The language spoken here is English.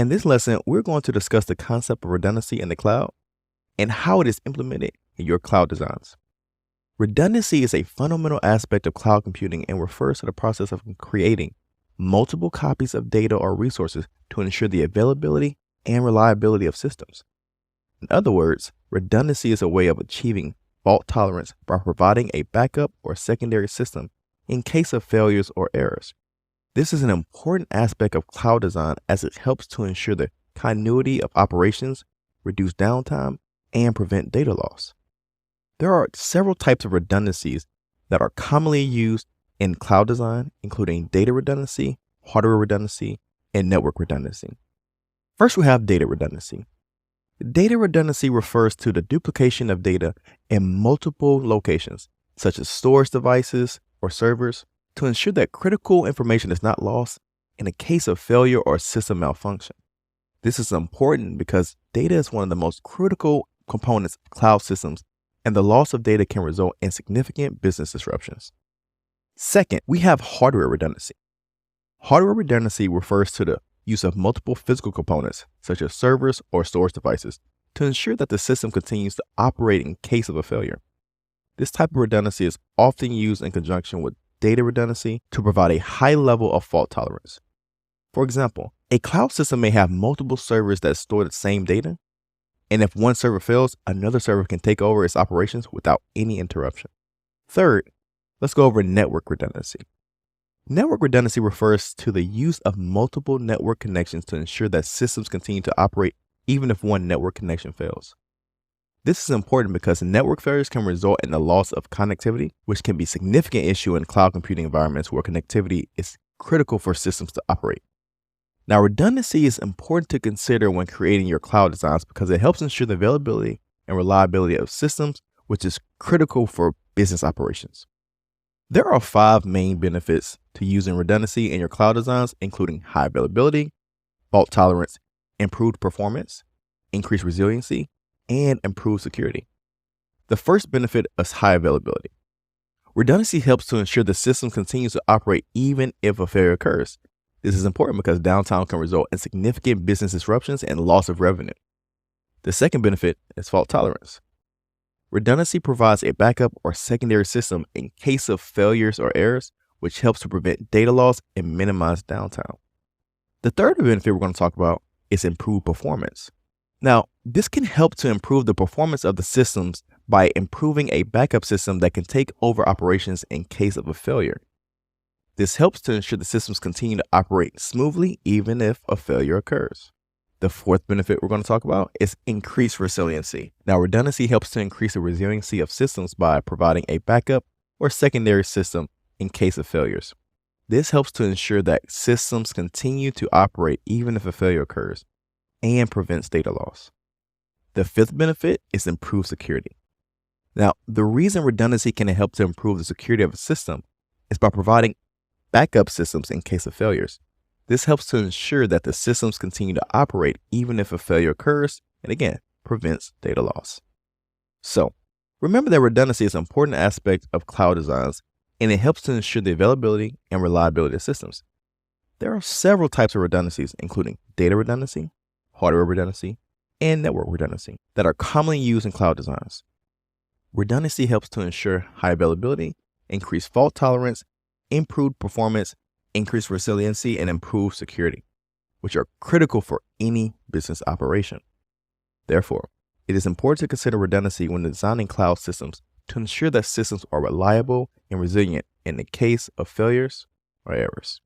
In this lesson, we're going to discuss the concept of redundancy in the cloud and how it is implemented in your cloud designs. Redundancy is a fundamental aspect of cloud computing and refers to the process of creating multiple copies of data or resources to ensure the availability and reliability of systems. In other words, redundancy is a way of achieving fault tolerance by providing a backup or secondary system in case of failures or errors. This is an important aspect of cloud design as it helps to ensure the continuity of operations, reduce downtime, and prevent data loss. There are several types of redundancies that are commonly used in cloud design, including data redundancy, hardware redundancy, and network redundancy. First, we have data redundancy. Data redundancy refers to the duplication of data in multiple locations, such as storage devices or servers, to ensure that critical information is not lost in a case of failure or system malfunction. This is important because data is one of the most critical components of cloud systems, and the loss of data can result in significant business disruptions. Second, we have hardware redundancy. Hardware redundancy refers to the use of multiple physical components, such as servers or storage devices, to ensure that the system continues to operate in case of a failure. This type of redundancy is often used in conjunction with data redundancy to provide a high level of fault tolerance. For example, a cloud system may have multiple servers that store the same data, and if one server fails, another server can take over its operations without any interruption. Third, let's go over network redundancy. Network redundancy refers to the use of multiple network connections to ensure that systems continue to operate even if one network connection fails. This is important because network failures can result in the loss of connectivity, which can be a significant issue in cloud computing environments where connectivity is critical for systems to operate. Now, redundancy is important to consider when creating your cloud designs because it helps ensure the availability and reliability of systems, which is critical for business operations. There are 5 main benefits to using redundancy in your cloud designs, including high availability, fault tolerance, improved performance, increased resiliency, and improved security. The first benefit is high availability. Redundancy helps to ensure the system continues to operate even if a failure occurs. This is important because downtime can result in significant business disruptions and loss of revenue. The second benefit is fault tolerance. Redundancy provides a backup or secondary system in case of failures or errors, which helps to prevent data loss and minimize downtime. The third benefit we're going to talk about is improved performance. Now, this can help to improve the performance of the systems by improving a backup system that can take over operations in case of a failure. This helps to ensure the systems continue to operate smoothly even if a failure occurs. The fourth benefit we're going to talk about is increased resiliency. Now, redundancy helps to increase the resiliency of systems by providing a backup or secondary system in case of failures. This helps to ensure that systems continue to operate even if a failure occurs and prevents data loss. The fifth benefit is improved security. Now, the reason redundancy can help to improve the security of a system is by providing backup systems in case of failures. This helps to ensure that the systems continue to operate even if a failure occurs, and again, prevents data loss. So, remember that redundancy is an important aspect of cloud designs, and it helps to ensure the availability and reliability of systems. There are several types of redundancies, including data redundancy, hardware redundancy, and network redundancy that are commonly used in cloud designs. Redundancy helps to ensure high availability, increased fault tolerance, improved performance, increased resiliency, and improved security, which are critical for any business operation. Therefore, it is important to consider redundancy when designing cloud systems to ensure that systems are reliable and resilient in the case of failures or errors.